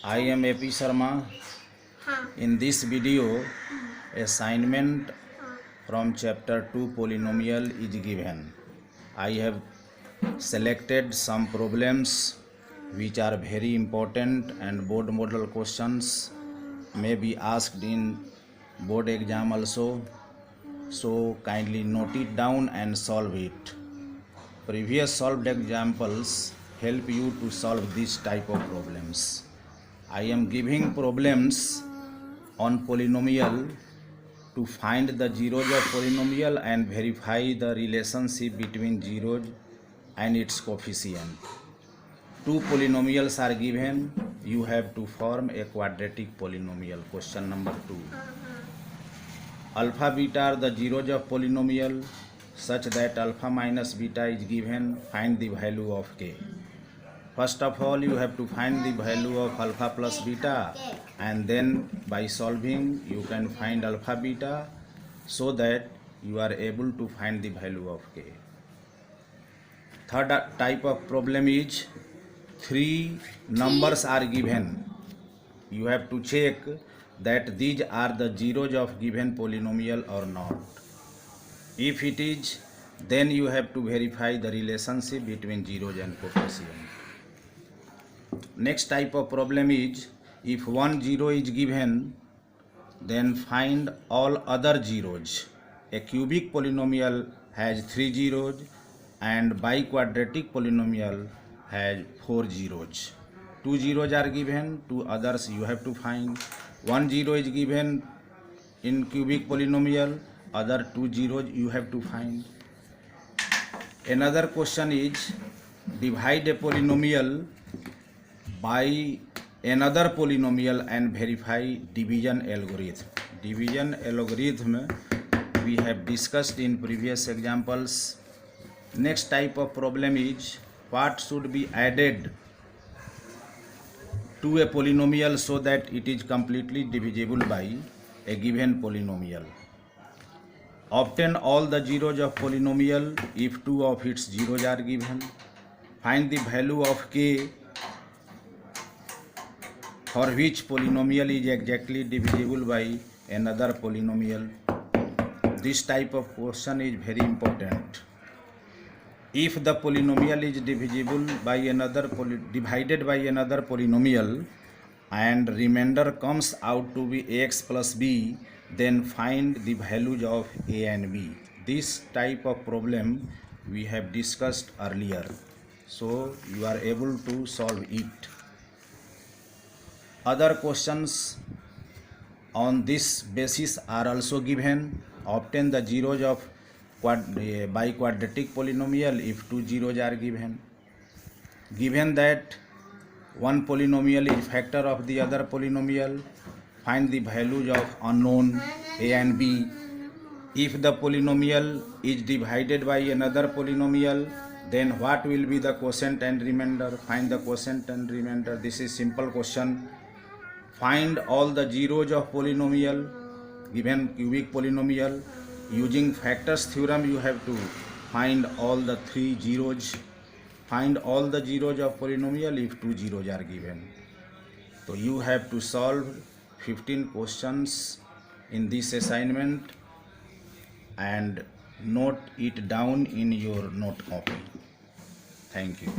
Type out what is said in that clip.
I am AP Sharma. In this video, assignment from chapter 2 polynomial is given. I have selected some problems which are very important and board model questions may be asked in board exam also. So kindly note it down and solve it. Previous solved examples help you to solve this type of problems. I am giving problems on polynomial to find the zeros of polynomial and verify the relationship between zeros and its coefficient. Two polynomials are given. You have to form a quadratic polynomial. Question number 2. Alpha beta are the zeros of polynomial such that alpha minus beta is given. Find the value of k. First of all, you have to find the value of alpha plus beta, and then by solving you can find alpha beta so that you are able to find the value of k. Third type of problem is three numbers are given. You have to check that these are the zeros of given polynomial or not. If it is, then you have to verify the relationship between zeros and coefficient. Next type of problem is if one zero is given, then find all other zeros. A cubic polynomial has 3 zeros and biquadratic polynomial has 4 zeros. 2 zeros are given, 2 others you have to find. 1 zero is given in cubic polynomial, other 2 zeros you have to find. Another question is divide a polynomial by another polynomial and verify division algorithm. Division algorithm we have discussed in previous examples. Next type of problem is what should be added to a polynomial so that it is completely divisible by a given polynomial. Obtain all the zeros of polynomial if two of its zeros are given. Find the value of k for which polynomial is exactly divisible by another polynomial. This type of question is very important. If the polynomial is divisible by another divided by another polynomial and remainder comes out to be x plus b, then find the values of a and b. This type of problem we have discussed earlier, so you are able to solve it. Other questions on this basis are also given. Obtain the zeros of biquadratic polynomial if 2 zeros are given. Given that one polynomial is factor of the other polynomial, find the values of unknown a and b. If the polynomial is divided by another polynomial, then what will be the quotient and remainder? Find the quotient and remainder. This is simple question. Find all the zeros of polynomial, given cubic polynomial. Using factors theorem, you have to find all the 3 zeros. Find all the zeros of polynomial if 2 zeros are given. So you have to solve 15 questions in this assignment and note it down in your note copy. Thank you.